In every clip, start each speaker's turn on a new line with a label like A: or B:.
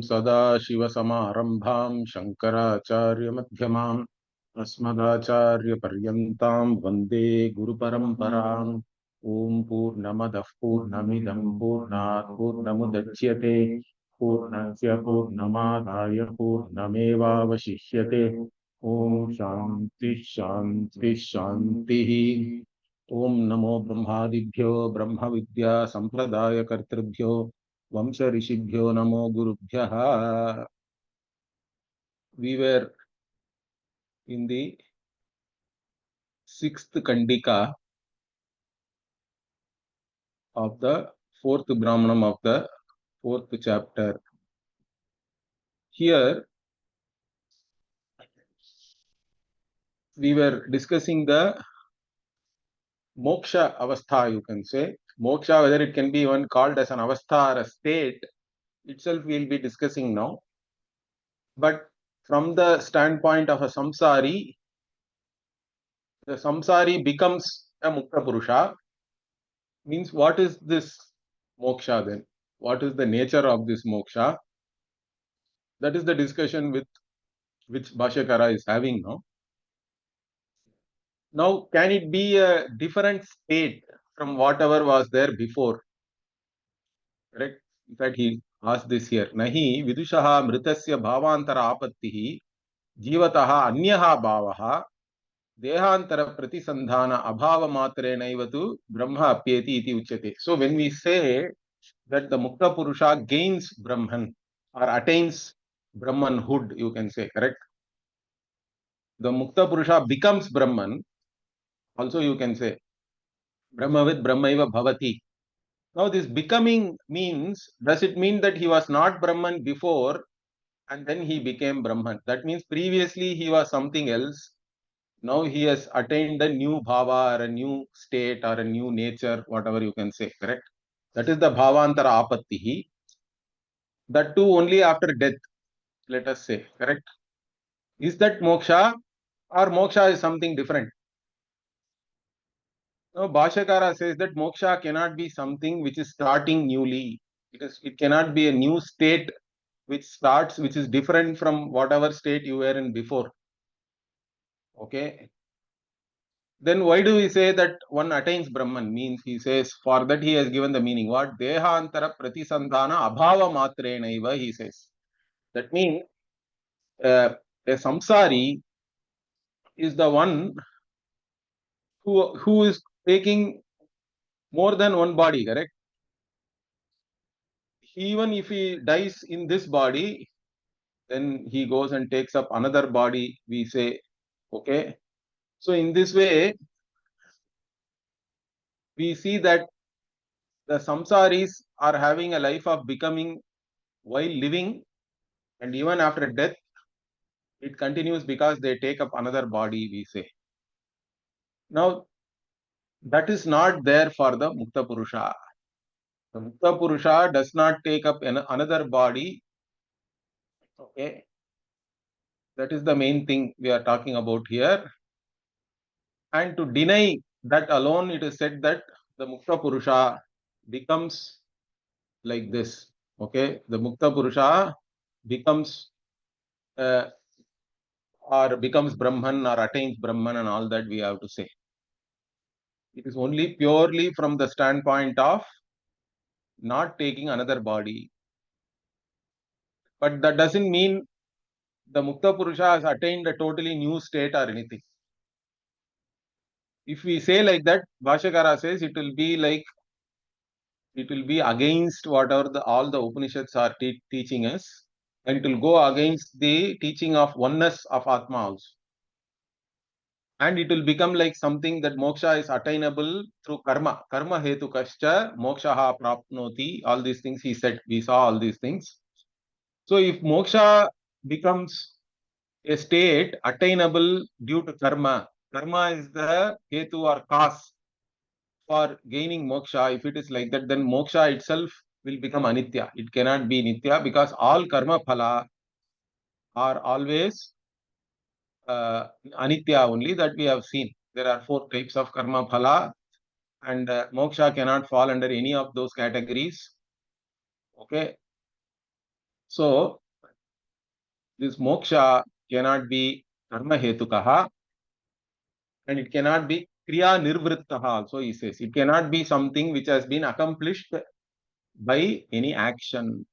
A: सदाशिवसमारम्भां शङ्कराचार्यमध्यमाम् अस्मदाचार्यपर्यन्तां वन्दे गुरुपरम्पराम्। ॐ पूर्णमदः पूर्णमिदं पूर्णात् पूर्णमुदच्यते पूर्णस्य पूर्णमादाय पूर्णमेवावशिष्यते। ॐ शान्ति शान्ति शान्तिः। ॐ नमो ब्रह्मादिभ्यो ब्रह्म विद्या संप्रदाय कर्तृभ्यो वंश ऋषिभ्यो नमो गुरुभ्यः। We were in the sixth Kandika of the fourth Brahmanam of the fourth chapter. Here we were discussing the moksha avastha, you can say. Moksha, whether it can be even called as an avastha or a state, itself we will be discussing now. But from the standpoint of a samsari, the samsari becomes a mukta purusha. Means what is this moksha then? What is the nature of this moksha? That is the discussion with which Bhashyakara is having now. Now, can it be a different state from whatever was there before? Correct? In fact, he asked this here. Nahi vidushaha mritasya bhavantara apattihi jivataha anyaha bhavaha dehantara pratisandhana abhava matrenaiva brahma apyeti iti uchyate. So, when we say that the mukta purusha gains Brahman or attains Brahmanhood, you can say, correct? The mukta purusha becomes Brahman. Also, you can say Brahmavid Brahmaiva Bhavati. Now, this becoming means, does it mean that he was not Brahman before and then he became Brahman? That means previously he was something else. Now he has attained a new bhava or a new state or a new nature, whatever you can say, correct? That is the bhavantara apattihi. That too only after death, let us say, correct? Is that moksha or moksha is something different? Now, Bhashyakara says that moksha cannot be something which is starting newly. It cannot be a new state which starts, which is different from whatever state you were in before. Okay. Then why do we say that one attains Brahman? Means he says, for that he has given the meaning. What? Dehantara pratisandhana abhava matrenaiva, he says. That means a samsari is the one who is taking more than one body, correct? Even if he dies in this body, then he goes and takes up another body, we say, okay. So in this way, we see that the samsaris are having a life of becoming while living, and even after death, it continues because they take up another body, we say. Now, that is not there for the Mukta Purusha. The Mukta Purusha does not take up another body. Okay. That is the main thing we are talking about here. And to deny that alone, it is said that the Mukta Purusha becomes like this. Okay. The Mukta Purusha becomes or becomes Brahman or attains Brahman and all that we have to say. It is only purely from the standpoint of not taking another body. But that doesn't mean the Mukta Purusha has attained a totally new state or anything. If we say like that, Bhashyakara says it will be like, it will be against whatever all the Upanishads are teaching us, and it will go against the teaching of oneness of Atma also. And it will become like something that moksha is attainable through karma. Karma hetu kascha mokshaha prapnoti. All these things he said. We saw all these things. So if moksha becomes a state attainable due to karma, karma is the hetu or cause for gaining moksha. If it is like that, then moksha itself will become anitya. It cannot be nitya because all karma phala are always anitya only, that we have seen. There are 4 types of karma phala, and moksha cannot fall under any of those categories. Okay. So this moksha cannot be karma hetukaha, and it cannot be kriya nirvrittaha also, he says. It cannot be something which has been accomplished by any action.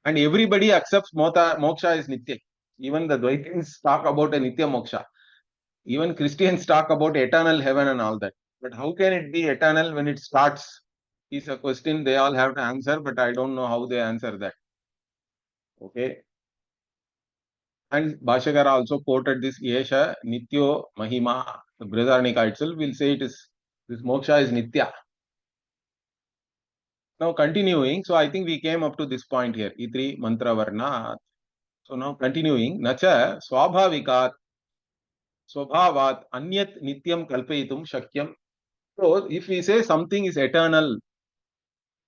A: And everybody accepts moksha is nitya. Even the Dvaitins talk about a nitya moksha. Even Christians talk about eternal heaven and all that. But how can it be eternal when it starts? Is a question they all have to answer, but I don't know how they answer that. Okay. And Bhashyakara also quoted this Yesha Nityo Mahima. The Brhadaranyaka itself will say this moksha is Nitya. Now continuing, so I think we came up to this point here. Itri Mantra Varna. So now continuing, Nacha Swabhavikat Swabhavat Anyat Nityam Kalpayitum Shakyam. So if we say something is eternal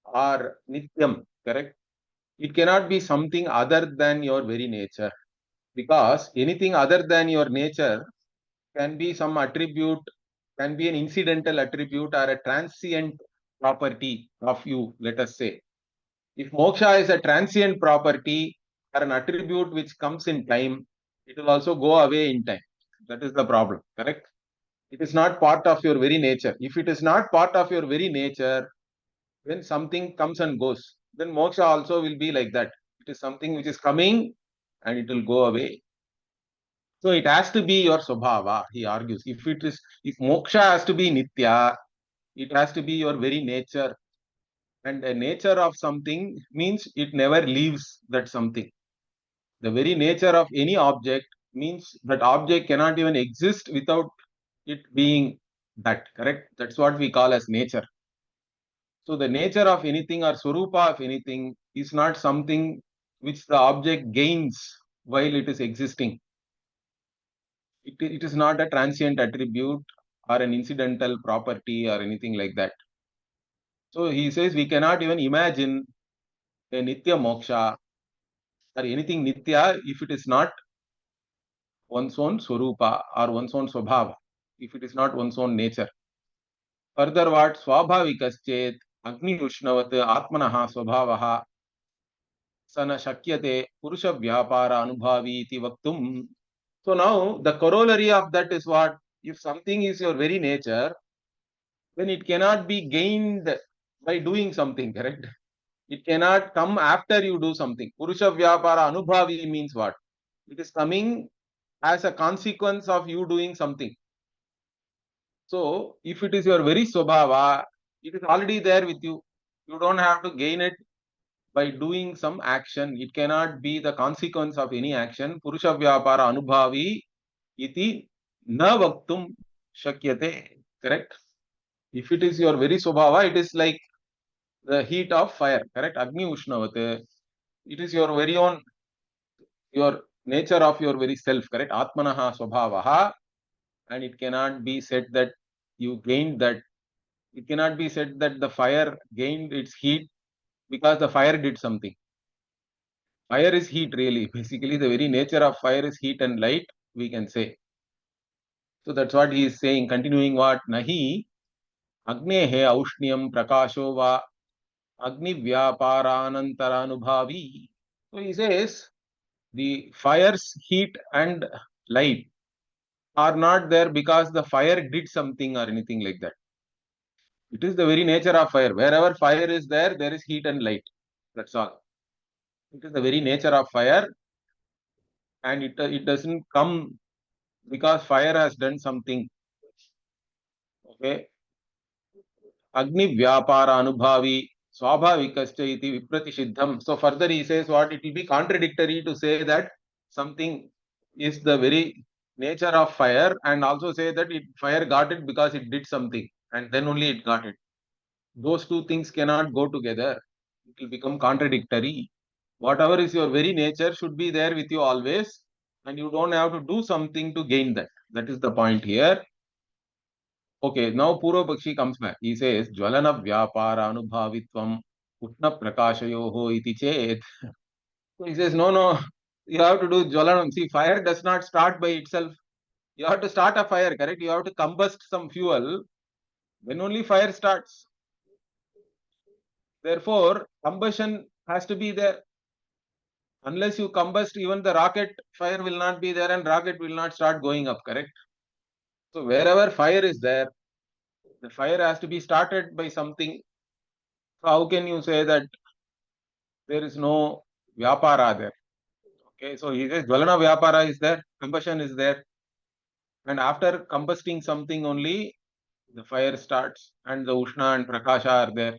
A: or Nityam, correct? It cannot be something other than your very nature. Because anything other than your nature can be some attribute, can be an incidental attribute or a transient property of you, let us say. If moksha is a transient property or an attribute which comes in time, it will also go away in time. That is the problem, correct? It is not part of your very nature. If it is not part of your very nature, when something comes and goes, then moksha also will be like that. It is something which is coming and it will go away. So it has to be your swabhava, he argues. If moksha has to be nitya, it has to be your very nature. And the nature of something means it never leaves that something. The very nature of any object means that object cannot even exist without it being that, correct? That's what we call as nature. So the nature of anything or swarupa of anything is not something which the object gains while it is existing. It is not a transient attribute or an incidental property or anything like that. So he says we cannot even imagine a nitya moksha or anything nitya if it is not one's own swarupa or one's own swabhava, if it is not one's own nature. Further, what swabhavikaschet agni ushnavat atmanaha swabhavaha sana shakyate purusha vyapara anubhavi iti vaktum. So now the corollary of that is what? If something is your very nature, then it cannot be gained by doing something, correct? It cannot come after you do something. Purusha Vyapara Anubhavi means what? It is coming as a consequence of you doing something. So, if it is your very Swabhava, it is already there with you. You don't have to gain it by doing some action. It cannot be the consequence of any action. Purusha Vyapara Anubhavi iti na vaktum shakyate. Correct? If it is your very Swabhava, it is like the heat of fire, correct? Agni Ushnavate. It is your very own, your nature of your very self, correct? Atmanaha Swabhavaha. And it cannot be said that you gained that. It cannot be said that the fire gained its heat because the fire did something. Fire is heat, really. Basically, the very nature of fire is heat and light, we can say. So that's what he is saying. Continuing what? Nahi Agnehe Aushnyam Prakasho va Agni Vyaparanantaranubhavi. So he says the fire's heat and light are not there because the fire did something or anything like that. It is the very nature of fire. Wherever fire is there, there is heat and light. That's all. It is the very nature of fire, and it doesn't come because fire has done something. Okay. Agni Vyapara Anubhavi Swabhavikascha iti Vipratishiddham. So further he says what? It will be contradictory to say that something is the very nature of fire and also say that fire got it because it did something and then only it got it. Those two things cannot go together. It will become contradictory. Whatever is your very nature should be there with you always, and you don't have to do something to gain that. That is the point here. Okay, now Purva Bakshi comes back. He says, Jvalana Vyapara Anubhavitvam Utna Prakashayoho iti chet. So he says, no, you have to do Jvalanam. See, fire does not start by itself. You have to start a fire, correct? You have to combust some fuel. Then only fire starts. Therefore, combustion has to be there. Unless you combust, even the rocket fire will not be there and rocket will not start going up, correct? So wherever fire is there, the fire has to be started by something. So how can you say that there is no vyapara there? Okay, so he says Jvalana vyapara is there, combustion is there, and after combusting something only the fire starts and the Ushna and Prakasha are there.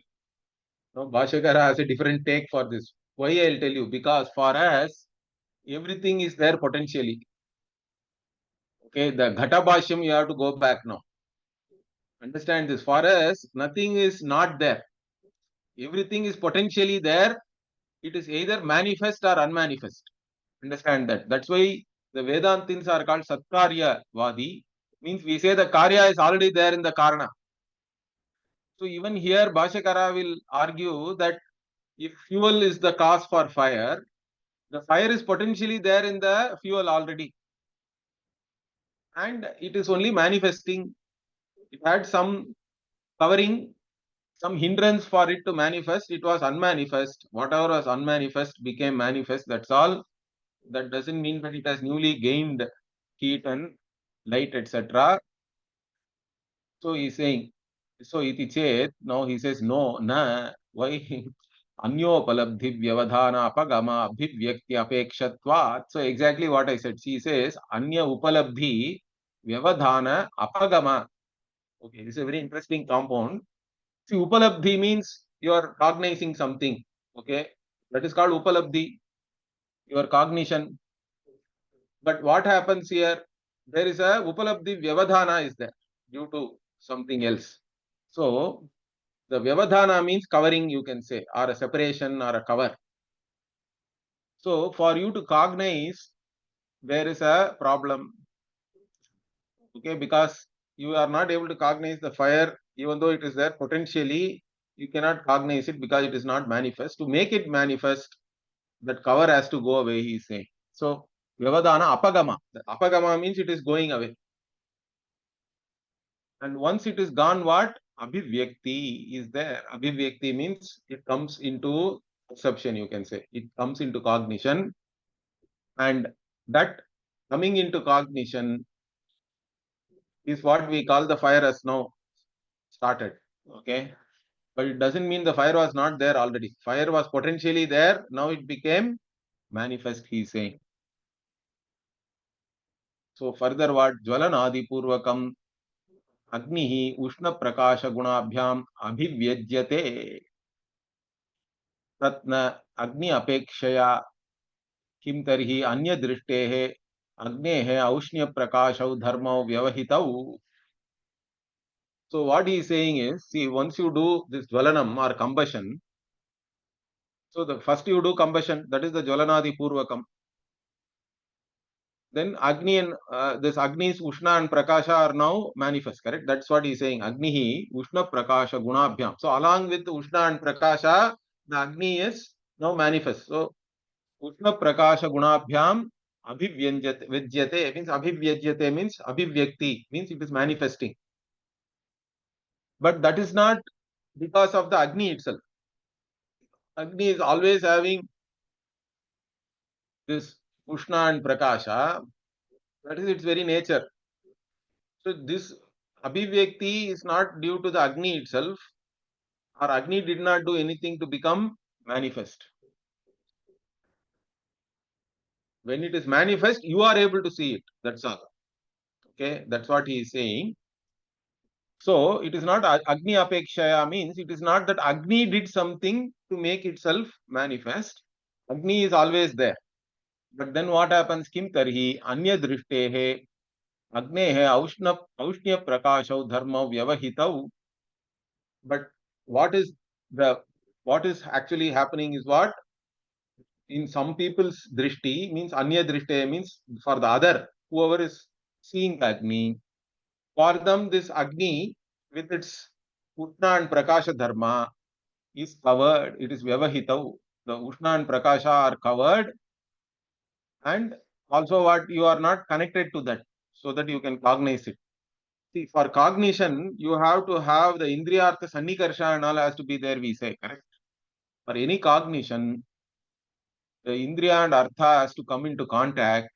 A: Now Bhashyakara has a different take for this. Why I'll tell you? Because for us, everything is there potentially. Okay, the Ghata Bhashyam you have to go back now. Understand this. For us, nothing is not there. Everything is potentially there. It is either manifest or unmanifest. Understand that. That's why the Vedantins are called Satkarya Vadi. Means we say the Karya is already there in the Karana. So even here Bhashyakara will argue that if fuel is the cause for fire, the fire is potentially there in the fuel already. And it is only manifesting. It had some covering, some hindrance for it to manifest. It was unmanifest. Whatever was unmanifest became manifest. That's all. That doesn't mean that it has newly gained heat and light, etc. So he's saying, so iti chet, now he says, no, na, why? Anyopalabdhi vyavadhana apagama abhivyakti apekshatvat. So exactly what I said. He says, anya upalabdhi vyavadhana apagama. Okay, this is a very interesting compound. See, upalabdhi means you are cognizing something. Okay, that is called upalabdhi, your cognition. But what happens here? There is a upalabdhi vyavadhana is there due to something else. So the vyavadhana means covering, you can say, or a separation or a cover. So for you to cognize, there is a problem. Okay, because you are not able to cognize the fire, even though it is there potentially, you cannot cognize it because it is not manifest. To make it manifest, that cover has to go away, he is saying. So vyavadhana apagama. The apagama means it is going away. And once it is gone, what? Abhivyakti is there. Abhivyakti means it comes into perception, you can say. It comes into cognition. And that coming into cognition is what we call the fire has now started. Okay. But it doesn't mean the fire was not there already. Fire was potentially there. Now it became manifest, he is saying. So further what? Jvalanadi purvakam agnihi ushna prakasha gunabhyam abhivyajyate. तत्न अग्नि अपेक्षया किम तर्हि अन्य दृष्टेः अग्नेः औष्ण्य प्रकाशौ धर्मौ व्यवहितौ. So what he is saying is, see, once you do this jvalanam or combustion, so the first you do combustion, that is the jvalanadi purvakam. Then agni and this agni's ushna and prakasha are now manifest, correct? That's what he is saying. Agnihi ushna prakasha gunabhyam. So along with ushna and prakasha, the agni is now manifest. So Ushna Prakasha Gunabhyam Abhivyajyate means Abhivyajyate means Abhivyakti means it is manifesting. But that is not because of the Agni itself. Agni is always having this Ushna and Prakasha. That is its very nature. So this Abhivyakti is not due to the Agni itself, or Agni did not do anything to become manifest. When it is manifest, you are able to see it. That's all. Okay, that's what he is saying. So it is not Agni Apekshaya means it is not that Agni did something to make itself manifest. Agni is always there. But then what happens? Kim tarhi anya drishtehe agnehe aushnya prakashau dharma vyavahitau. But what is the what is actually happening is what? In some people's drishti means anya drishte means for the other, whoever is seeing the Agni, for them this Agni with its Utna and Prakasha Dharma is covered, it is Vyavahitau. The Ushna and Prakasha are covered, and also what you are not connected to that so that you can cognize it. See, for cognition, you have to have the Indriyartha Sannikarsha and all has to be there, we say, correct? For any cognition, the Indriya and Artha has to come into contact.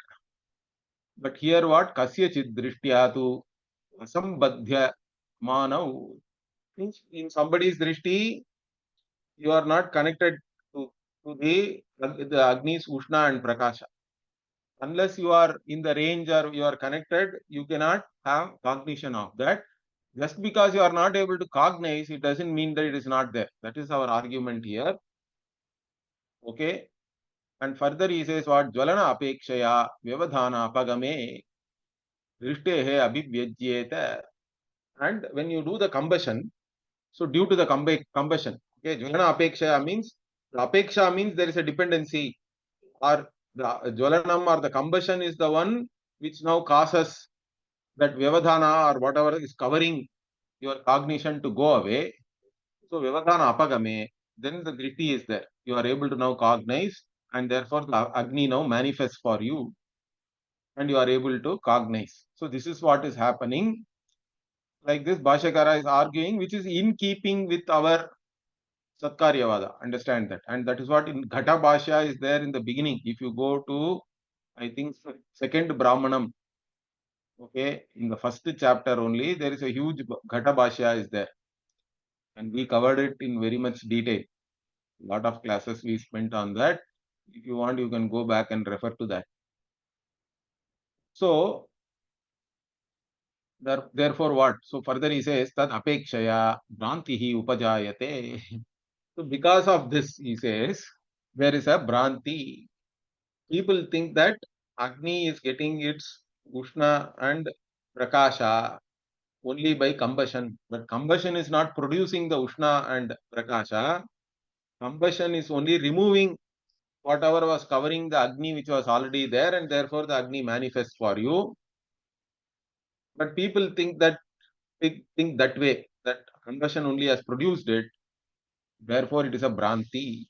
A: But here what? Kasyachid drishtya tu asambadhya manav. Means in somebody's drishti, you are not connected to, the Agni's Ushna and Prakasha. Unless you are in the range or you are connected, you cannot have cognition of that. Just because you are not able to cognize, it doesn't mean that it is not there. That is our argument here. Okay. And further he says what? Jvalana apekshaya vyavadhana apagame drishtehe abhivyajyeta. And when you do the combustion, so due to the combustion, okay, Jvalana apekshaya means, the apeksha means there is a dependency, or the Jvalanam or the combustion is the one which now causes that Vyavadhana or whatever is covering your cognition to go away. So Vyavadhana apagame, then the driti is there. You are able to now cognize, and therefore the Agni now manifests for you and you are able to cognize. So this is what is happening. Like this, Bhashyakara is arguing, which is in keeping with our Satkaryavada. Understand that. And that is what in Ghata Bhashya is there in the beginning. If you go to, I think, second Brahmanam, okay, in the first chapter only, there is a huge Ghata Bhashya is there. And we covered it in very much detail. A lot of classes we spent on that. If you want, you can go back and refer to that. So, therefore what? So further he says, Tad apekshaya bhrantihi upajayate. So because of this, he says, there is a bhranti. People think that Agni is getting its Ushna and Prakasha only by combustion. But combustion is not producing the Ushna and Prakasha. Combustion is only removing whatever was covering the Agni which was already there, and therefore the Agni manifests for you. But people think that way, that combustion only has produced it, therefore it is a Bhranti.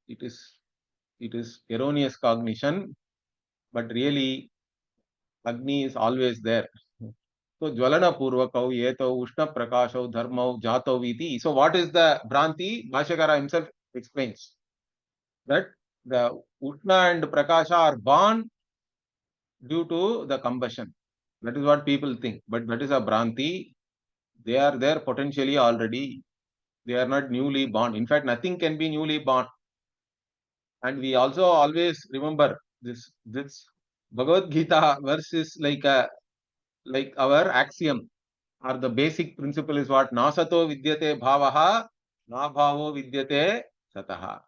A: It is erroneous cognition, but really Agni is always there. So Jvalana Purvakau Yetau Ushna Prakashau Dharmau Jatau Viti. So what is the Bhranti? Bhashyakara himself explains that the Ushna and Prakasha are born due to the combustion. That is what people think. But that is a Bhranti. They are there potentially already. They are not newly born. In fact, nothing can be newly born. And we also always remember this Bhagavad Gita verse is like our axiom, or the basic principle is what? Nasato vidyate bhavaha, na bhavo vidyate sataha.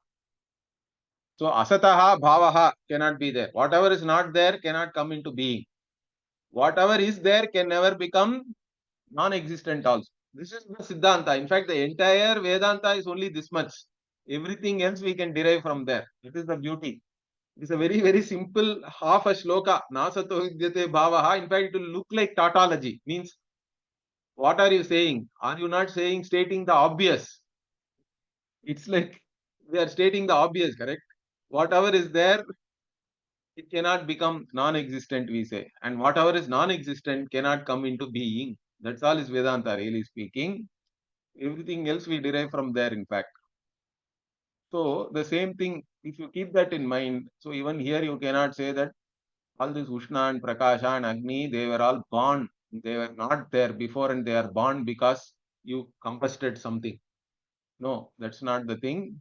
A: So asataha bhavaha cannot be there. Whatever is not there cannot come into being. Whatever is there can never become non-existent also. This is the Siddhanta. In fact, the entire Vedanta is only this much. Everything else we can derive from there. It is the beauty. It is a very, very simple half a shloka. Nasato vidyate bhavaha. In fact, it will look like tautology. Means, what are you saying? Are you not stating the obvious? It's like we are stating the obvious, correct? Whatever is there, it cannot become non-existent, we say. And whatever is non-existent cannot come into being. That's all is Vedanta, really speaking. Everything else we derive from there, in fact. So the same thing, if you keep that in mind, so even here you cannot say that all this Ushna and Prakasha and Agni, they were all born. They were not there before and they are born because you combusted something. No, that's not the thing.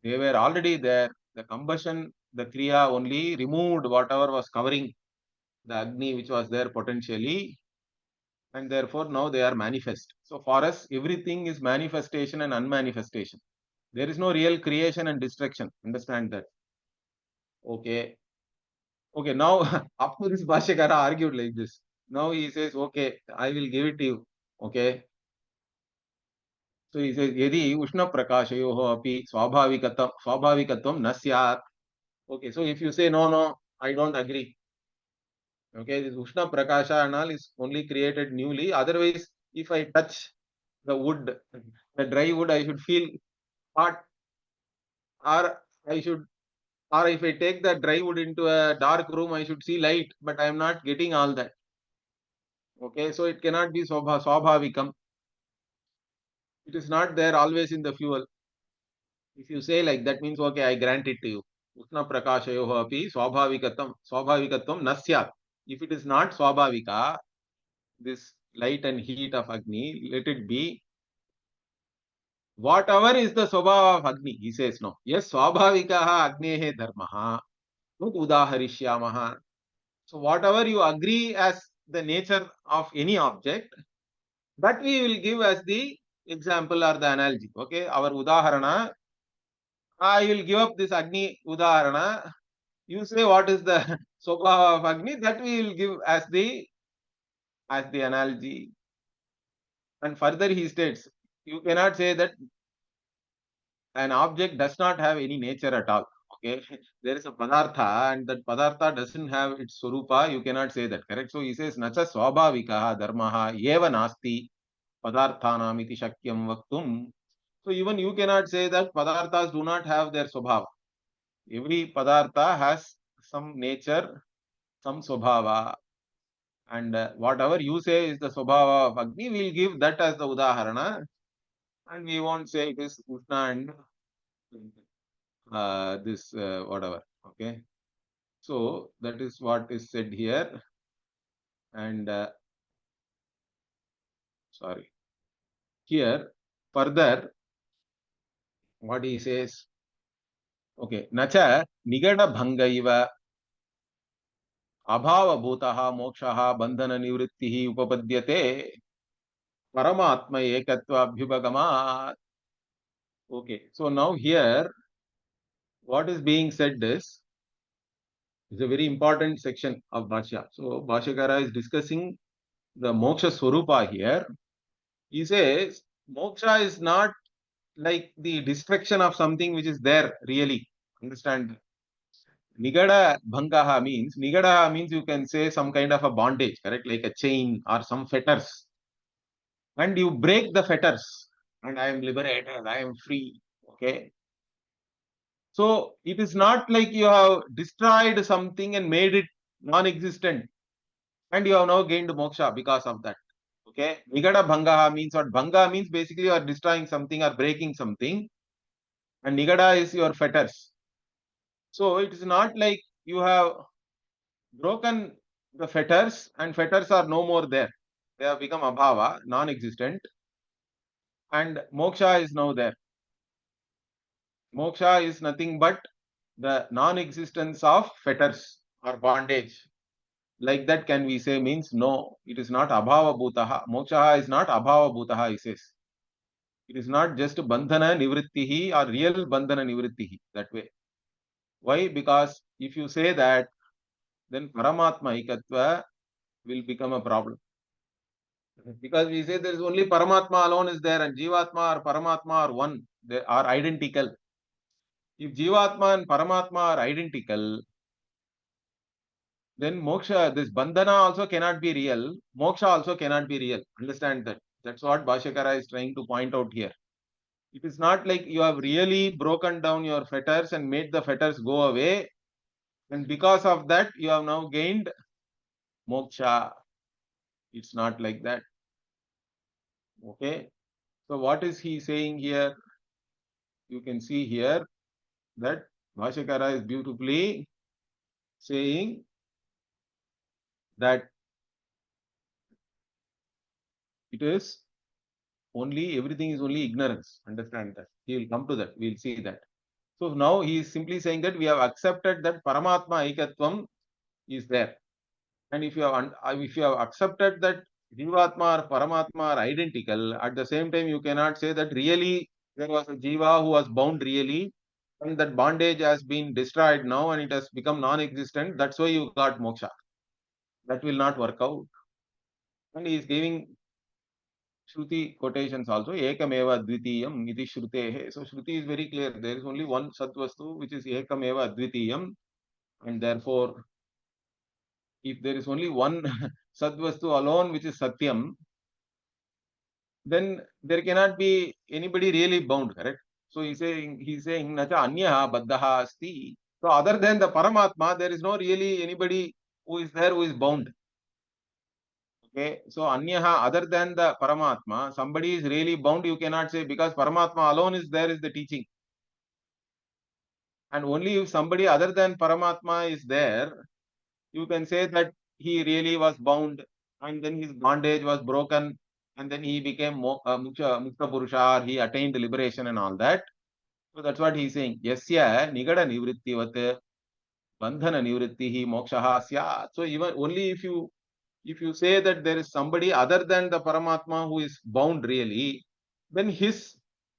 A: They were already there. The combustion, the Kriya only removed whatever was covering the Agni which was there potentially, and therefore now they are manifest. So for us, everything is manifestation and unmanifestation. There is no real creation and destruction. Understand that. Okay. Okay, now up to this Bhashyakara argued like this. Now he says, okay, I will give it to you. Okay. So he says, Yadi Ushna Prakashayoho api swabhavikatvam na syat. Okay, so if you say no, no, I don't agree. Okay, this Ushna Prakasha and all is only created newly. Otherwise, if I touch the wood, the dry wood, I should feel hot, or I should, or if I take the dry wood into a dark room, I should see light, but I am not getting all that. Okay, so it cannot be swabhavikam. It is not there always in the fuel. If you say like that means, okay, I grant it to you. Ushna prakashayoh api swabhavikatvam na syat. If it is not swabhavika, this light and heat of Agni, let it be whatever is the swabhava of Agni. He says no. Yes, swabhavikaha agnehe dharmaha. Not udaharishyamaha. So whatever you agree as the nature of any object, that we will give as the example or the analogy. Okay, our udaharana, I will give up this Agni udaharana. You say what is the swabhava of Agni, that we will give as the analogy. And further he states, you cannot say that an object does not have any nature at all. Okay, there is a padartha and that padartha doesn't have its swarupa. You cannot say that, correct? So he says, nacha swabhavikaha dharmaha eva nasti padarthanam iti shakyam vaktum. So even you cannot say that padarthas do not have their swabhava. Every padartha has some nature, some swabhava. And whatever you say is the swabhava of Agni, we will give that as the udaharana. And we won't say it is Ushna and this whatever. Okay. So that is what is said here. And sorry. Here, further, what he says, okay, nacha nigada bhangaiva abhavabhutaha mokshaha bandhana nivrittihi upapadyate paramatma ekatva abhyubhagamat. Okay, so now here, what is being said is a very important section of Bhashya. So Bhashyakara is discussing the moksha swarupa here. He says moksha is not like the destruction of something which is there really. Understand? Nigada means you can say some kind of a bondage, correct? Like a chain or some fetters. And you break the fetters and I am liberated, I am free. Okay. So it is not like you have destroyed something and made it non-existent and you have now gained moksha because of that. Okay. Nigada bhangaha means what? Bhanga means basically you are destroying something or breaking something. And nigada is your fetters. So it is not like you have broken the fetters and fetters are no more there. They have become abhava, non-existent. And moksha is now there. Moksha is nothing but the non-existence of fetters or bondage. Like that can we say means no, it is not abhava bhutaha. Moksha is not abhava bhutaha, he says. It is not just bandhana nivrittihi or real bandhana nivrittihi, that way. Why? Because if you say that, then paramatma ikatva will become a problem. Because we say there is only paramatma alone is there and jivatma or paramatma are one, they are identical. If jivatma and paramatma are identical, then moksha, this bandhana also cannot be real, moksha also cannot be real. Understand that. That's what Bhashyakara is trying to point out here. It is not like you have really broken down your fetters and made the fetters go away. And because of that, you have now gained moksha. It's not like that. Okay. So what is he saying here? You can see here that Bhashyakara is beautifully saying that it is only, everything is only ignorance. Understand that. He will come to that. We will see that. So now he is simply saying that we have accepted that Paramatma Aikatvam is there. And if you have accepted that Jivatma or Paramatma are identical, at the same time you cannot say that really there was a Jiva who was bound really and that bondage has been destroyed now and it has become non-existent. That's why you got moksha. That will not work out. And he is giving Shruti quotations also. Ekameva Dvitiyam iti Shrutehe. So Shruti is very clear. There is only one Satvastu which is Ekameva Dvitiyam. And therefore, if there is only one Satvastu alone which is Satyam, then there cannot be anybody really bound, correct? So he's saying Nacha Anyaha Baddhaha Asti. So other than the Paramatma, there is no really anybody who is there who is bound. Okay, so Anyaha, other than the Paramatma, somebody is really bound, you cannot say because Paramatma alone is there is the teaching. And only if somebody other than Paramatma is there, you can say that he really was bound and then his bondage was broken and then he became Mukta Purusha, or he attained liberation and all that. So that's what he's saying. Yasya nigada nivrittivat bandhana nivrittihi mokshaha syat. So even only if you say that there is somebody other than the Paramatma who is bound really, then his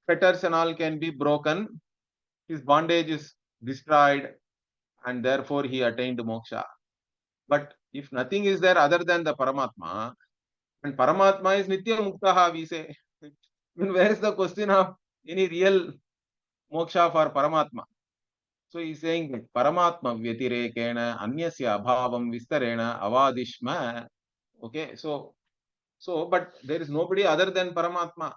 A: fetters and all can be broken, his bondage is destroyed, and therefore he attained moksha. But if nothing is there other than the Paramatma, and Paramatma is Nitya Muktaha, we say, then where is the question of any real moksha for Paramatma? So he's saying that Paramatma Vyatirekena Anyasya Abhavam Vistarena Avadishma. Okay, but there is nobody other than Paramatma.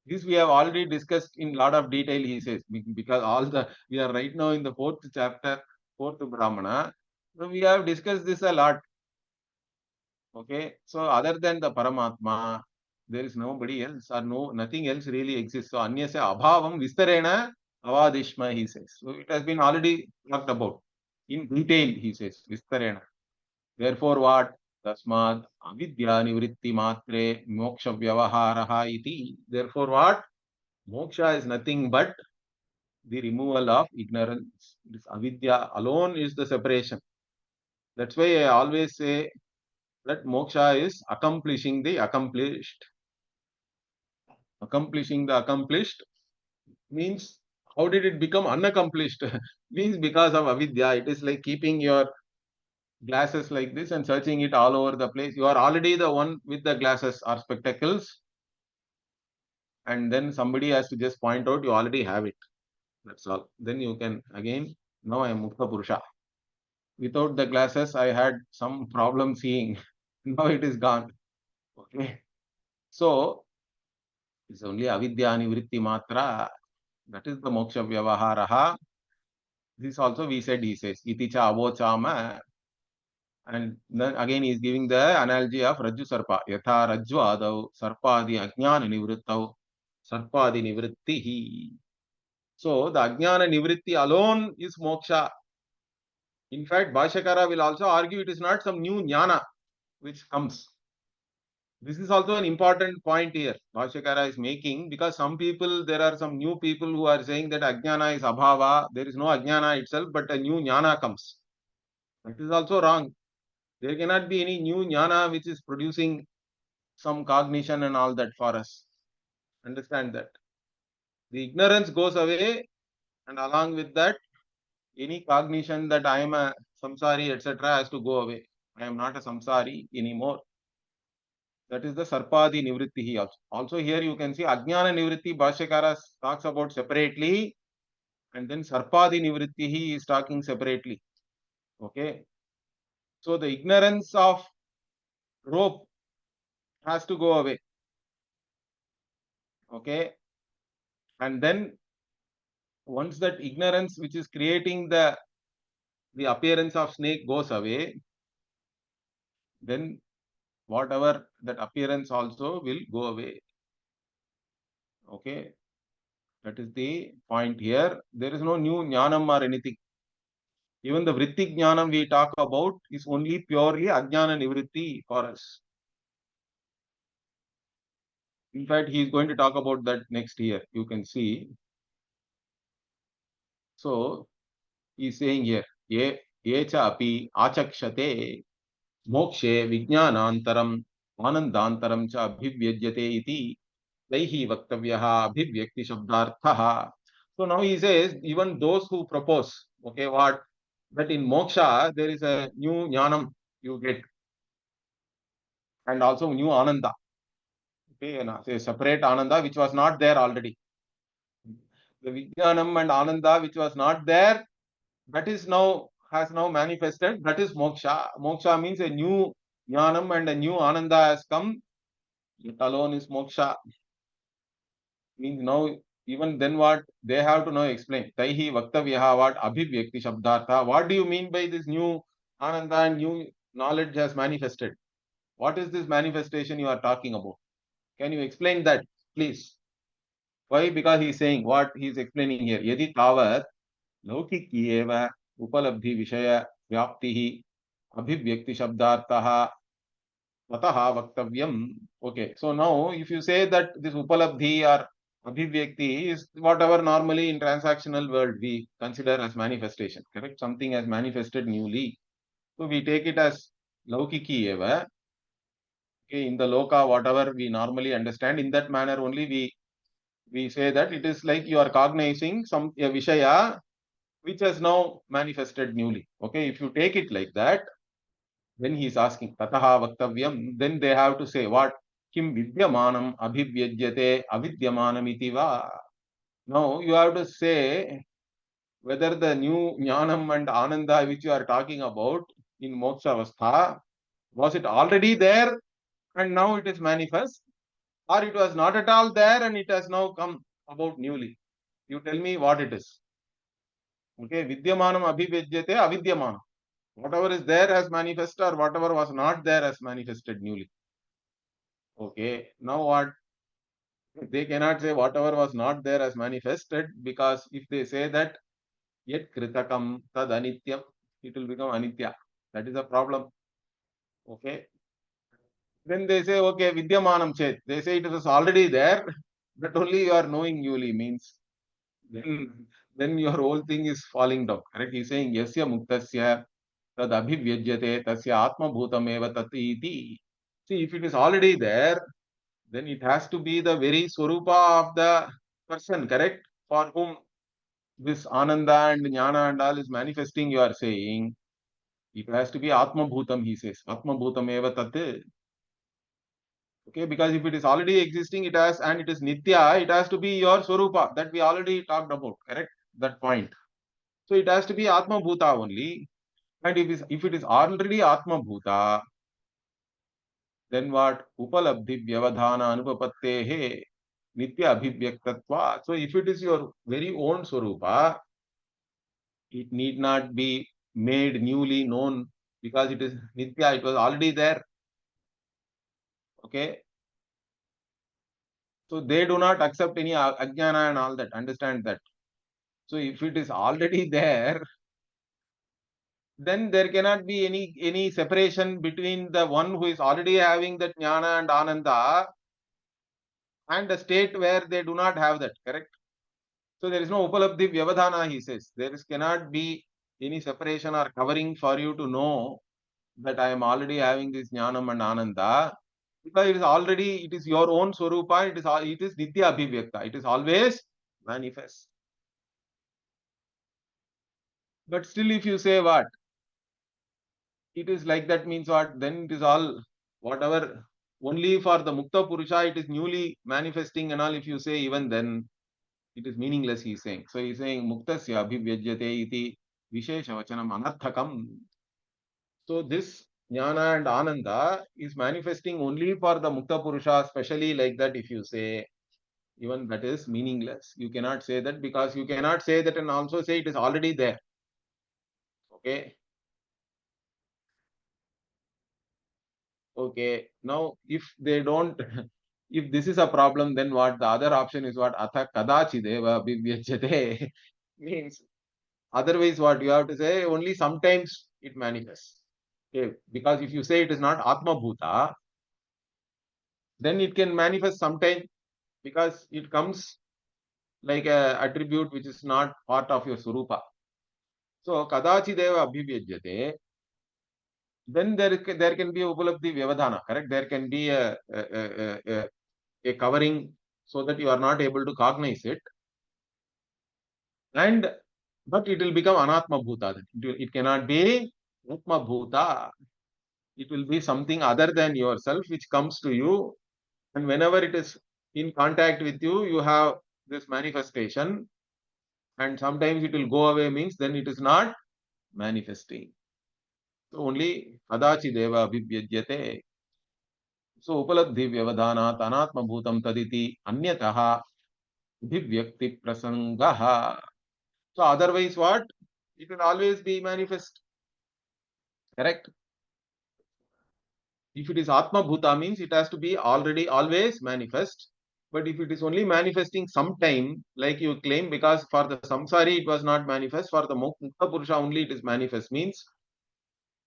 A: This we have already discussed in lot of detail, he says, because we are right now in the fourth chapter, fourth Brahmana. So we have discussed this a lot. Okay, so other than the Paramatma, there is nobody else or nothing else really exists. So Anyasya Abhavam Vistarena Avadishma, he says. So it has been already talked about in detail, he says, Vistarena. Therefore, what? Tasmad avidya nivritti matre moksha vyavaharaha iti. Therefore, what? Moksha is nothing but the removal of ignorance. This avidya alone is the separation. That's why I always say that moksha is accomplishing the accomplished. Accomplishing the accomplished means, how did it become unaccomplished? Means because of avidya. It is like keeping your glasses like this and searching it all over the place. You are already the one with the glasses or spectacles, and then somebody has to just point out you already have it. That's all. Then you can again, now I am Mukta Purusha. Without the glasses, I had some problem seeing. Now it is gone. Okay. So it's only avidya nivritti matra. That is the moksha vyavaharaha. This also we said, he says, iti cha avochama. And then again he is giving the analogy of Rajju Sarpa. Yatha Rajju Adav Sarpadi Ajnana Nivrittav Sarpadi Nivrittihi. So the Ajnana Nivritti alone is moksha. In fact, Bhashyakara will also argue it is not some new jnana which comes. This is also an important point here Bhashyakara is making, because there are some new people who are saying that Ajnana is abhava. There is no Ajnana itself, but a new jnana comes. That is also wrong. There cannot be any new jnana which is producing some cognition and all that for us. Understand that. The ignorance goes away, and along with that, any cognition that I am a samsari, etc., has to go away. I am not a samsari anymore. That is the sarpadi nivritti also. Also here you can see ajnana nivritti Bhashyakara talks about separately, and then sarpadi nivritti he is talking separately. Okay. So the ignorance of rope has to go away. Okay. And then once that ignorance which is creating the appearance of snake goes away, then whatever that appearance also will go away. Okay. That is the point here. There is no new jnanam or anything. Even the vritti jnanam we talk about is only purely ajnana nivritti for us. In fact, he is going to talk about that next year. You can see. So, he is saying here, ye cha api achakshate mokshe vijnanantaram anandantaram cha abhivyajyate iti taihi vaktavyaha abhivyakti shabdarthaha. So now he says, even those who propose, okay, what? That in moksha there is a new jnanam you get, and also new ananda. Okay, and say separate ananda which was not there already. The vijnanam and ananda which was not there, that is now has now manifested. That is moksha. Moksha means a new jnanam and a new ananda has come. It alone is moksha. Means now, even then what they have to now explain. Taihi vaktavyaha, what abhivyakti shabdartha. What do you mean by this new ananda and new knowledge has manifested? What is this manifestation you are talking about? Can you explain that, please? Why? Because he is saying what he is explaining here. Yadi tavat लौकिकी एव उपलब्धि विषय व्याप्तिः अभिव्यक्ति शब्दार्थः ततः वक्तव्यम्. Okay, so now if you say that this upalabdhi or abhivyakti is whatever normally in transactional world we consider as manifestation, correct? Something has manifested newly. So we take it as laukiki eva. Okay, in the loka, whatever we normally understand, in that manner only we say that it is like you are cognizing some a vishaya which has now manifested newly. Okay, if you take it like that, when he is asking tataha vaktavyam, then they have to say what? Kim vidyamanam abhivyajyate avidyamanam iti va. Now you have to say whether the new jnanam and ananda which you are talking about in moksha avastha, was it already there and now it is manifest, or it was not at all there and it has now come about newly. You tell me what it is. Okay, vidyamanam abhivyajyate avidyamanam. Whatever is there has manifested or whatever was not there has manifested newly. Okay, now what? They cannot say whatever was not there as manifested, because if they say that yet kritakam tad anityam, it will become anitya. That is a problem. Okay. Then they say, okay, vidyamanam chet. They say it was already there, but only you are knowing newly means then your whole thing is falling down. Correct? He is saying yasya muktasya tad abhivyajyate tasya atma bhutam eva tat iti. See, if it is already there, then it has to be the very swarupa of the person, correct? For whom this ananda and jnana and all is manifesting, you are saying. It has to be atma bhutam, he says. Atma bhutam eva tat. Okay, because if it is already existing, it has, and it is nitya, it has to be your swarupa that we already talked about, correct? That point. So it has to be atma bhuta only. And if it is already atma bhuta, then what? Upalabdhi vyavadhana anupapattehe nitya abhivyaktatva. So if it is your very own swarupa, it need not be made newly known because it is nitya, it was already there. Okay. So they do not accept any ajnana and all that. Understand that. So if it is already there, then there cannot be any separation between the one who is already having that jnana and ananda and the state where they do not have that, correct? So there is no upalabdhi vyavadhana, he says. Cannot be any separation or covering for you to know that I am already having this jnanam and ananda, because it is your own swarupa, it is nitya abhivyakta, it is always manifest. But still if you say what? It is like that means what? Then it is all whatever, only for the mukta purusha it is newly manifesting and all, if you say even then it is meaningless, he is saying. So he is saying muktasya abhivyajyate iti vishesha vachanam anarthakam. So this jnana and ananda is manifesting only for the mukta purusha, especially like that if you say, even that is meaningless. You cannot say that, because you cannot say that and also say it is already there. Okay. Okay. Now, if they don't, if this is a problem, then what? The other option is what? Atha kadachideva bhivyajyate means. Otherwise, what you have to say? Only sometimes it manifests. Okay. Because if you say it is not Atma Bhuta, then it can manifest sometime, because it comes like a attribute which is not part of your Surupa. So, kadachideva abhivyajyate, then there can be upalabdhi vyavadhana, correct? There can be a covering so that you are not able to cognize it, and but it will become anatma bhuta. It cannot be atma bhuta. It will be something other than yourself which comes to you, and whenever it is in contact with you, you have this manifestation, and sometimes it will go away means then it is not manifesting. So only kadachi deva abhivyajyate. So upalabdhi vyavadhanat anatma bhutam taditi anyataha abhivyakti prasangaha. So otherwise what? It will always be manifest. Correct? If it is Atma Bhuta means it has to be already always manifest. But if it is only manifesting sometime, like you claim, because for the samsari it was not manifest, for the mukta purusha only it is manifest, means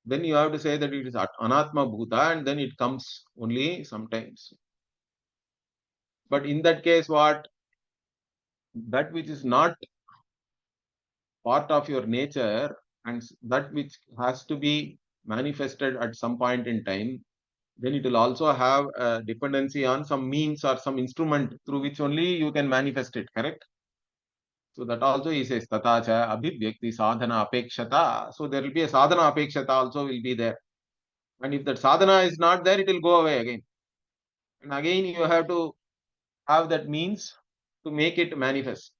A: then you have to say that it is anatma bhuta, and then it comes only sometimes. But in that case, what? That which is not part of your nature and that which has to be manifested at some point in time, then it will also have a dependency on some means or some instrument through which only you can manifest it, correct? So that also he says, tatacha abhivyakti sadhana apekshata. So there will be a sadhana apekshata also will be there. And if that sadhana is not there, it will go away again. And again, you have to have that means to make it manifest.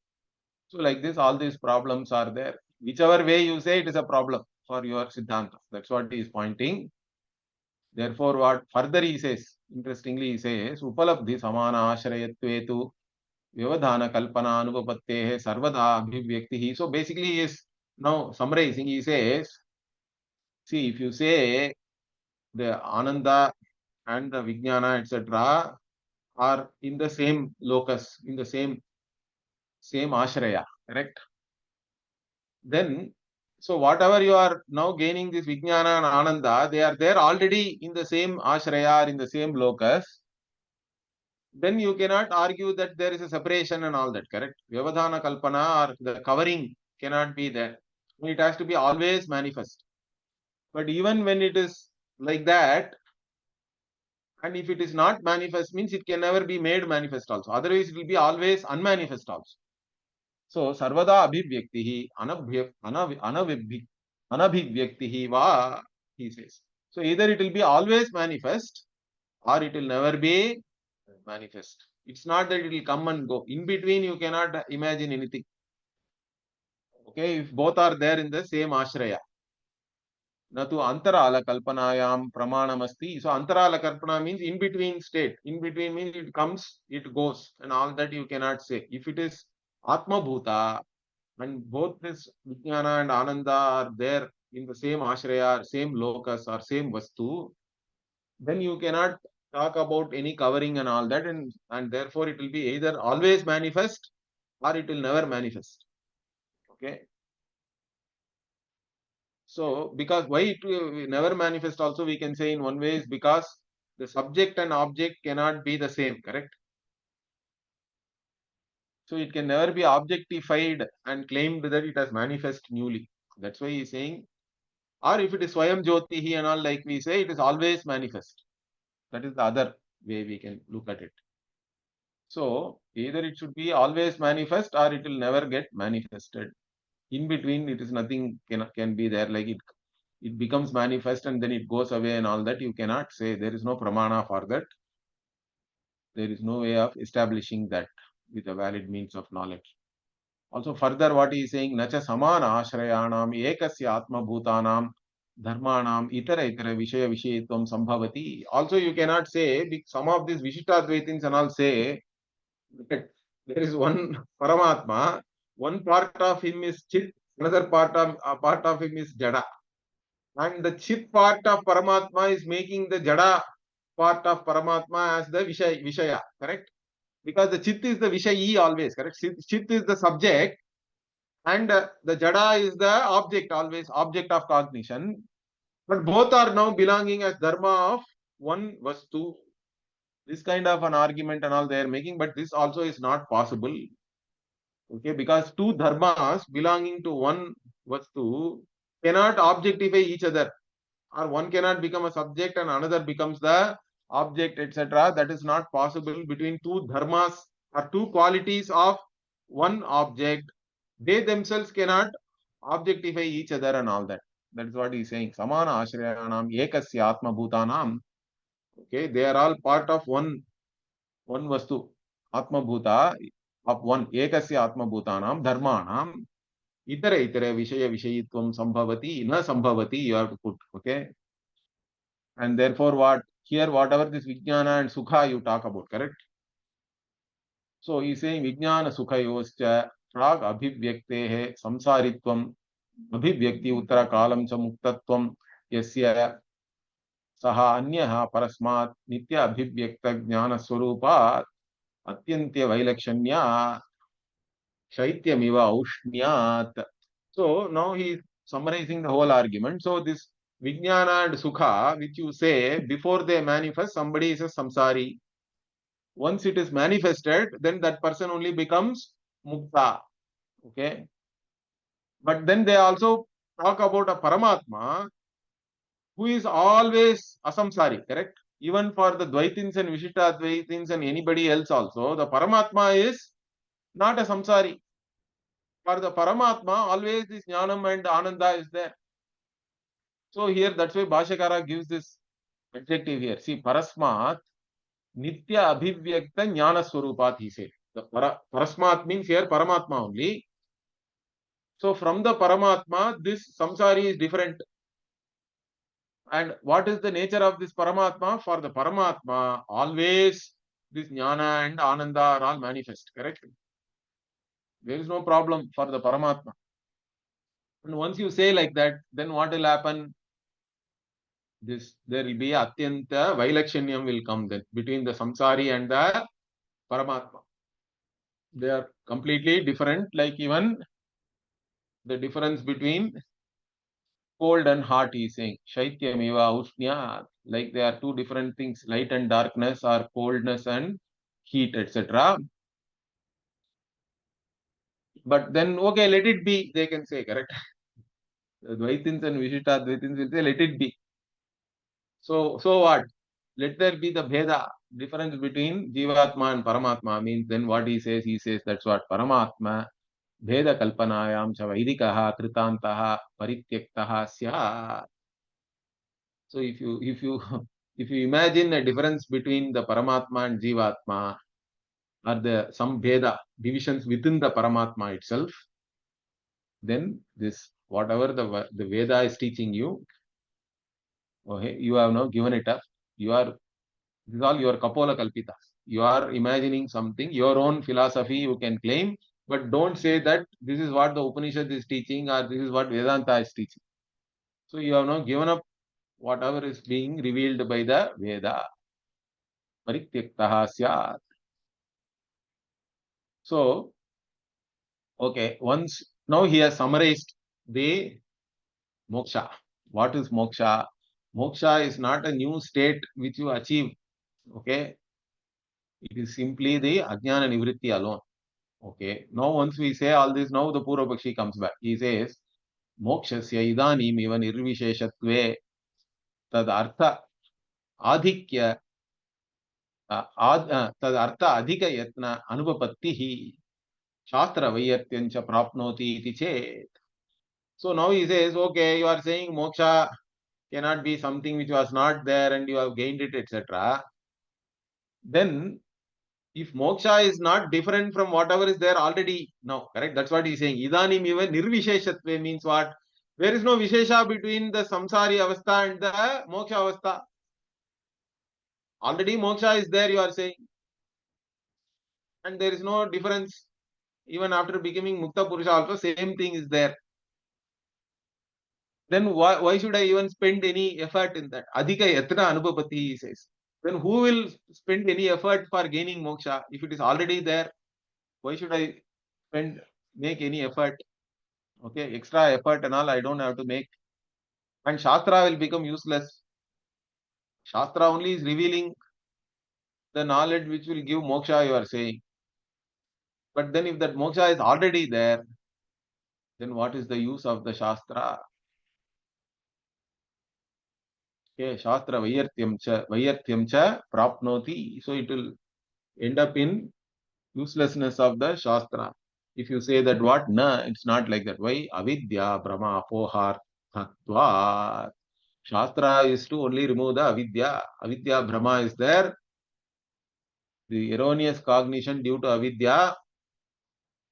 A: So like this, all these problems are there. Whichever way you say, it is a problem for your Siddhanta. That's what he is pointing. Therefore, what further he says, interestingly, he says, Upalabdhi samana ashrayatvetu vyavadhana kalpana anupapattehe sarvada abhivyaktihi. So basically, he is now summarizing. He says, see, if you say the Ananda and the Vijnana, etc., are in the same locus, in the same ashraya, correct? Then, so whatever you are now gaining this Vijnana and Ananda, they are there already in the same ashraya or in the same locus. Then you cannot argue that there is a separation and all that, correct? Vyavadhana kalpana or the covering cannot be there. It has to be always manifest. But even when it is like that, and if it is not manifest, means it can never be made manifest also. Otherwise, it will be always unmanifest also. So, sarvada abhivyaktihi anabhivyaktihi va, he says. So, either it will be always manifest or it will never be manifest. It's not that it will come and go. In between, you cannot imagine anything. Okay, if both are there in the same ashraya. Natu antarala kalpanayam pramanamasti. So, antarala kalpana means in between state. In between means it comes, it goes, and all that you cannot say. If it is Atma Bhuta, and both this Vijnana and Ananda are there in the same ashraya, same locus, or same vastu, then you cannot talk about any covering and all that, and therefore it will be either always manifest or it will never manifest. Okay. So, because why it will never manifest also, we can say in one way is because the subject and object cannot be the same, correct? So, it can never be objectified and claimed that it has manifest newly. That's why he is saying, or if it is Swayam Jyotihi and all, like we say, it is always manifest. That is the other way we can look at it. So, either it should be always manifest or it will never get manifested. In between, it is nothing can be there, like it becomes manifest and then it goes away and all that. You cannot say, there is no pramana for that. There is no way of establishing that with a valid means of knowledge. Also, further, what he is saying, nacha samana ashrayanam ekasya atma bhutanam dharmanam itara vishaya vishayatvam sambhavati. Also, you cannot say, some of these Vishishtadvaitins and all say that there is one Paramatma, one part of him is Chit, another part of him is Jada. And the Chit part of Paramatma is making the Jada part of Paramatma as the Vishaya, correct? Because the Chit is the Vishayi always, correct? Chit is the subject and the Jada is the object always, object of cognition. But both are now belonging as Dharma of one Vastu. This kind of an argument and all they are making, but this also is not possible. Okay, because two dharmas belonging to one Vastu cannot objectify each other, or one cannot become a subject and another becomes the object, etc. That is not possible between two dharmas or two qualities of one object. They themselves cannot objectify each other and all that. That is what he is saying. Samana ashrayanam ekasya atma bhutanam. Okay, they are all part of one vastu. Atma bhuta of one ekasya atma bhutanam dharmanam itara vishaya vishayitvam sambhavati na sambhavati, you have to put. Okay. And therefore, what here, whatever this Vijnana and Sukha you talk about, correct? So he is saying Vijnana Sukhayoscha prag abhivyaktehe samsaritvam abhivyakti uttara kalam cha muktatvam yasya saha anyaha parasmat nitya abhivyakta jnana swarupat Atyantya Vailakshanya Shaityamiva Aushnyat. So now he is summarizing the whole argument. So this Vijnana and Sukha, which you say before they manifest, somebody is a samsari. Once it is manifested, then that person only becomes mukta. Okay. But then they also talk about a Paramatma who is always asamsari, correct? Even for the Dvaitins and Vishishtadvaitins and anybody else also, the Paramatma is not a samsari. For the Paramatma, always this Jnanam and Ananda is there. So here, that's why Bhashyakara gives this adjective here. See, Parasmat, Nitya Abhivyakta Jnana Swarupat, he said. The Parasmat means here Paramatma only. So from the Paramatma, this samsari is different. And what is the nature of this Paramatma? For the Paramatma, always this Jnana and Ananda are all manifest, correct? There is no problem for the Paramatma. And once you say like that, then what will happen? There will be Atyanta Vailakshanyam will come then between the Samsari and the Paramatma. They are completely different, like even the difference between cold and hot, he is saying. Shaityamiva Ushnya, like they are two different things, light and darkness, or coldness and heat, etc. But then, okay, let it be, they can say, correct? The Dvaitins and Vishishtadvaitins will say, let it be. So what? Let there be the Bheda, difference between Jivatma and Paramatma. Means then what he says that's what Paramatma, Bheda Kalpanayam cha Vaidikaha, Kritantaha, Parityaktaha Sya. So if you if you imagine a difference between the Paramatma and Jivatma, or the some Bheda, divisions within the Paramatma itself, then this whatever the Veda is teaching you, okay, you have now given it up. You are This is all your Kapola Kalpita. You are imagining something, your own philosophy you can claim, but don't say that this is what the Upanishad is teaching or this is what Vedanta is teaching. So you have now given up whatever is being revealed by the Veda. Parityaktaha syat. So, okay, once now he has summarized the moksha. What is moksha? Moksha is not a new state which you achieve. Okay, it is simply the ajnana nivritti alone. Okay. Now, once we say all this, now the Purvapakshi comes back. He says, Mokshasya idanim eva nirvisheshatve tad artha adhikya tad artha adhika yatna anupapattihi shastra vaiyatyancha prapnoti iti chet. So now he says, okay, you are saying moksha cannot be something which was not there and you have gained it, etc. Then if moksha is not different from whatever is there already now, correct? That's what he's saying. Idanim eva nirvisheshatve means what? There is no vishesha between the samsari avastha and the moksha avastha. Already moksha is there, you are saying. And there is no difference. Even after becoming mukta purusha also, same thing is there. Then why should I even spend any effort in that? Adhika yatna anupapati, he says. Then who will spend any effort for gaining moksha? If it is already there, why should I make any effort? Okay, extra effort and all I don't have to make. And Shastra will become useless. Shastra only is revealing the knowledge which will give moksha, you are saying. But then if that moksha is already there, then what is the use of the Shastra? Okay, Shastra Vaiyartyam cha prapnoti. So it will end up in uselessness of the Shastra. If you say that what? No, it's not like that. Why? Avidya Brahma Pohar Tattva. Shastra is to only remove the avidya. Avidya Brahma is there. The erroneous cognition due to avidya,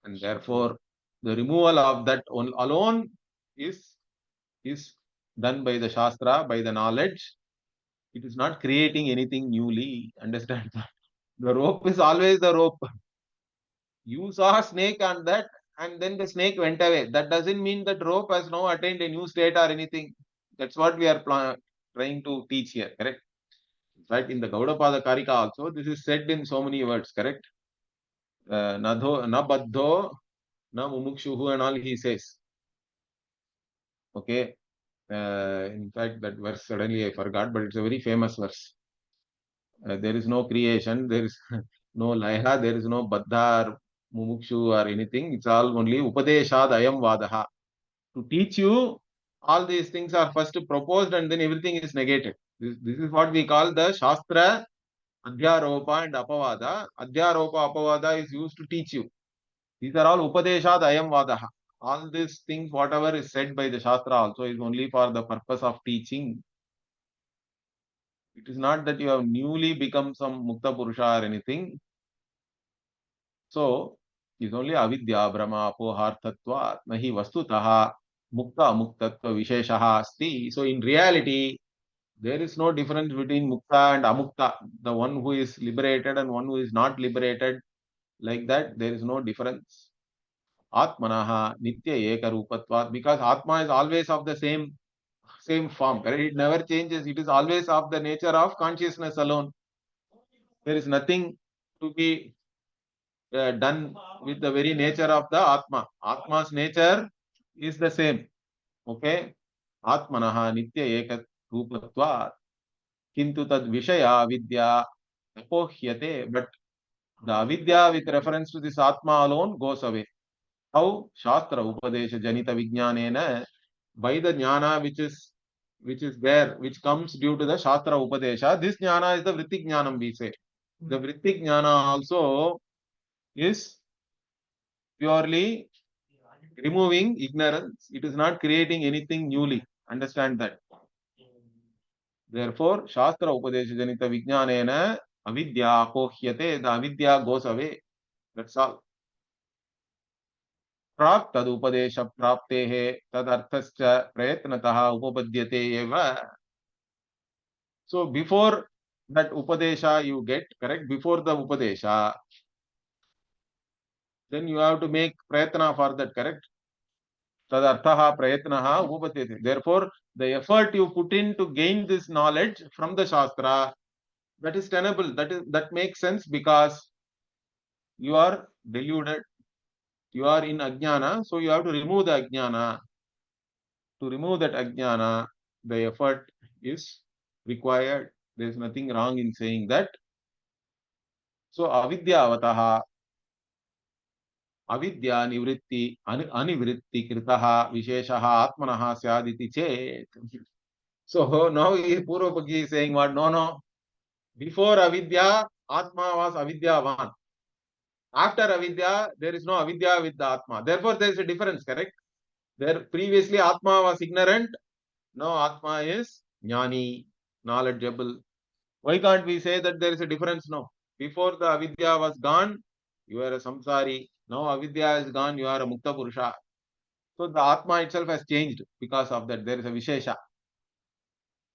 A: and therefore the removal of that alone is done by the Shastra, by the knowledge. It is not creating anything newly. Understand that? The rope is always the rope. You saw a snake on that, and then the snake went away. That doesn't mean that rope has now attained a new state or anything. That's what we are trying to teach here, correct? Right, in the Gaudapada Karika also, this is said in so many words, correct? Nadho, na baddho, na mumukshuhu and all he says. Okay. In fact, that verse suddenly I forgot, but it's a very famous verse. There is no creation, there is no laya, there is no baddha or mumukshu or anything. It's all only upadeshad ayam vadaha. To teach you, all these things are first proposed and then everything is negated. This is what we call the Shastra Adhyaropa and Apavada. Adhyaropa Apavada is used to teach you. These are all Upadeshad Ayam Vadaha. All these things, whatever is said by the Shastra also is only for the purpose of teaching. It is not that you have newly become some Mukta Purusha or anything. So, it is only Avidya Brahma Apohartatva Nahi Vastutaha Mukta Muktatva Visheshaha Asti. So, in reality, there is no difference between Mukta and Amukta. The one who is liberated and one who is not liberated. Like that, there is no difference. Atmanaha Nitya Eka Rupatvat, because Atma is always of the same form. Correct? It never changes. It is always of the nature of consciousness alone. There is nothing to be done with the very nature of the Atma. Atma's nature is the same. Okay? Atmanaha Nitya Eka Rupatvat. Kintu tad Vishaya Vidya Apohyate. But the avidya with reference to this Atma alone goes away. How? Shastra Upadesha Janita Vijnanena, by the jnana which is there, which comes due to the Shastra Upadesha. This jnana is the Vritti Jnanam, we say. The Vritti Jnana also is purely removing ignorance. It is not creating anything newly. Understand that. Therefore, Shastra Upadesha Janita Vijnanena avidya apohyate. The avidya goes away. That's all. प्राप्त तदुपदेश प्राप्तेः तदर्थश्च प्रयत्नतः उपपद्यते एव. So before that upadesha you get, correct, before the upadesha, then you have to make prayatna for that, correct. Tadarthaha prayatnaha upadyate. Therefore, the effort you put in to gain this knowledge from the Shastra, that is tenable, that makes sense, because you are deluded, you are in ajnana, so you have to remove the ajnana. To remove that ajnana, the effort is required. There is nothing wrong in saying that. So avidya avataha, avidya nivritti, anivritti kritaha visheshaha atmanaha syaditi chet. So now Purvapakshi is saying what? No, no. Before avidya, atma was avidyavan. After avidya, there is no avidya with the atma. Therefore, there is a difference, correct? There previously atma was ignorant. Now atma is jnani, knowledgeable. Why can't we say that there is a difference now? Before the avidya was gone, you are a samsari. Now avidya is gone, you are a mukta purusha. So the atma itself has changed because of that. There is a vishesha.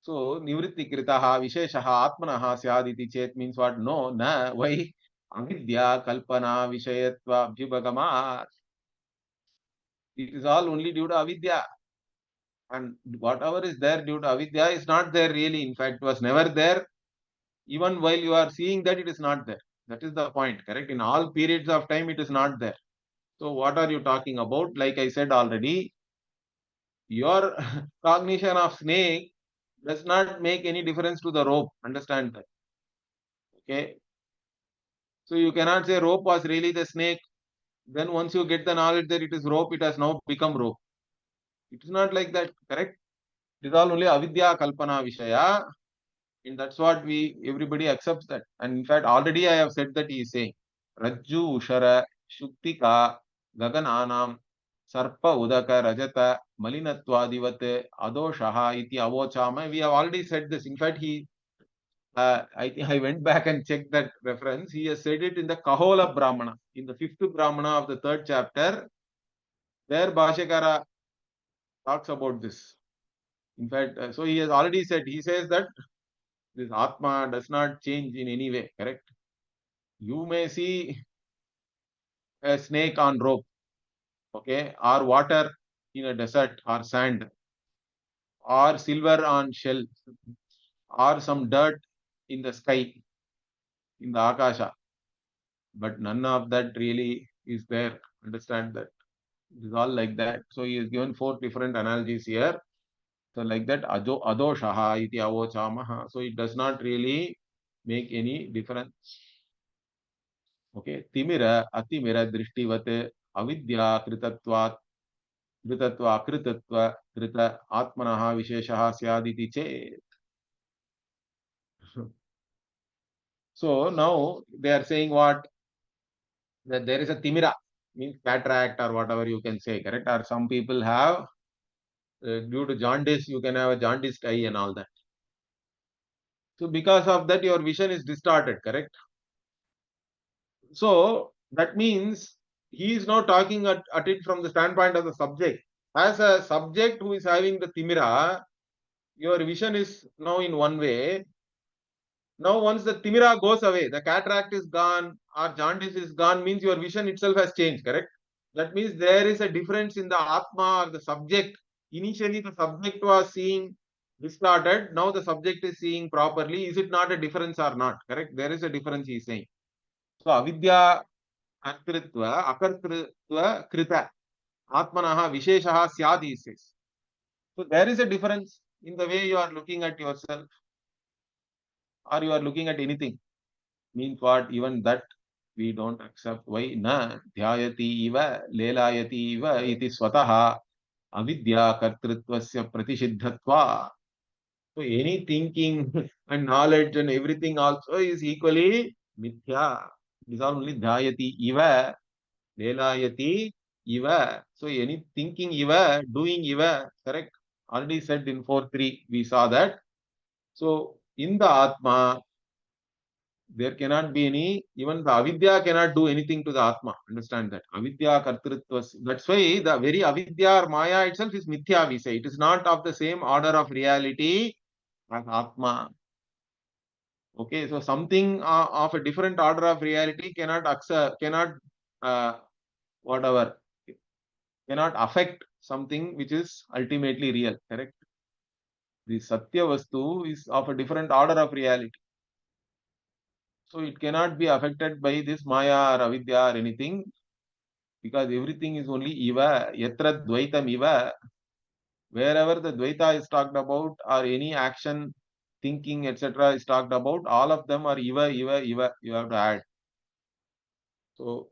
A: So nivritti kritaha visheshaha atmanaha syaditi chet means what? No, na. Why? Avidya kalpana vishayatva abhyubhagamat. It is all only due to avidya. And whatever is there due to avidya is not there really. In fact, was never there. Even while you are seeing that, it is not there. That is the point, correct? In all periods of time, it is not there. So what are you talking about? Like I said already, your cognition of snake does not make any difference to the rope. Understand that. Okay. So you cannot say rope was really the snake. Then once you get the knowledge that it is rope, it has now become rope. It is not like that, correct? It is all only avidya kalpana vishaya. And that's what everybody accepts that. And in fact, already I have said that he is saying, Rajju, Ushara, Shuktika, Gagananam, Sarpa, Udaka, Rajata, Malinatwadivat, Adoshaha, Iti Avochama. We have already said this. In fact, I went back and checked that reference. He has said it in the Kahola Brahmana, in the fifth Brahmana of the third chapter. There, Bhashyakara talks about this. In fact, so he has already said, he says that this Atma does not change in any way, correct? You may see a snake on rope, okay, or water in a desert, or sand, or silver on shell, or some dirt in the sky, in the Akasha. but none of that really is there. Understand that. It is all like that. So he has given 4 different analogies here. So like that, adoshaha iti avochamaha. So it does not really make any difference. Okay. Timira, atimira, drishtivat, avidya, kritatvat, kritatva, kritatva, krita, atmanaha, visheshaha, syaditi chet. So now they are saying what? That there is a timira, means cataract or whatever you can say, correct? Or some people have, due to jaundice, you can have a jaundiced eye and all that. So because of that, your vision is distorted, correct? So that means he is now talking at it from the standpoint of the subject. As a subject who is having the timira, your vision is now in one way. Now once the timira goes away, the cataract is gone or jaundice is gone, means your vision itself has changed, correct? That means there is a difference in the Atma or the subject. Initially, the subject was seeing distorted. Now the subject is seeing properly. Is it not a difference or not? Correct? There is a difference, he is saying. So, avidya akartritva, akartritva krita, atmanaha visheshaha syad, he says. So, there is a difference in the way you are looking at yourself or you are looking at anything. Means what? Even that we don't accept. Why? Na dhyayati iva lelayati iva iti swataha avidya kartritvasya pratisiddhatva. So any thinking and knowledge and everything also is equally mithya. It is all only dhyayati iva lelayati iva. So any thinking iva, doing iva, correct? Already said in 4.3 we saw that. So in the Atma, there cannot be any, even the avidya cannot do anything to the Atma. Understand that. Avidya kartritva. That's why the very avidya or maya itself is mithya, we say. It is not of the same order of reality as Atma. Okay, so something of a different order of reality cannot accept, cannot, whatever, cannot affect something which is ultimately real, correct? The Satya Vastu is of a different order of reality. So it cannot be affected by this Maya or Avidya or anything, because everything is only Iva, Yatra Dvaitam Iva. Wherever the Dvaita is talked about or any action, thinking, etc. is talked about, all of them are Iva, Iva, Iva. You have to add. So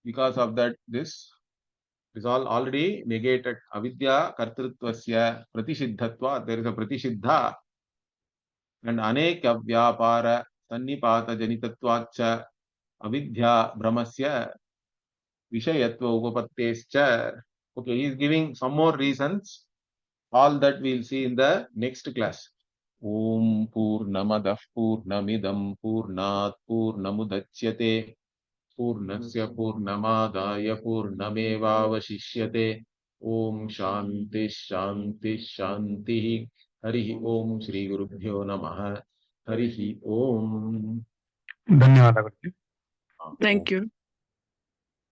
A: because of that, this is all already negated. Avidya kartritvasya pratisiddhatva. There is a pratisiddha and aneka vyapara sannipata janitatvacha avidya brahmasya vishayatva upapattescha. Okay, he is giving some more reasons. All that we will see in the next class. Om Purnamadah Purnamidam Purnat Purnamudachyate Purnasya Purnamadaya Purnamevavashishyate. Om Shanti Shanti Shanti. Harihi Om Shri Gurubhyo Namaha. Harihi Om.
B: ಧನ್ಯವಾದಗಳು.
C: Thank you.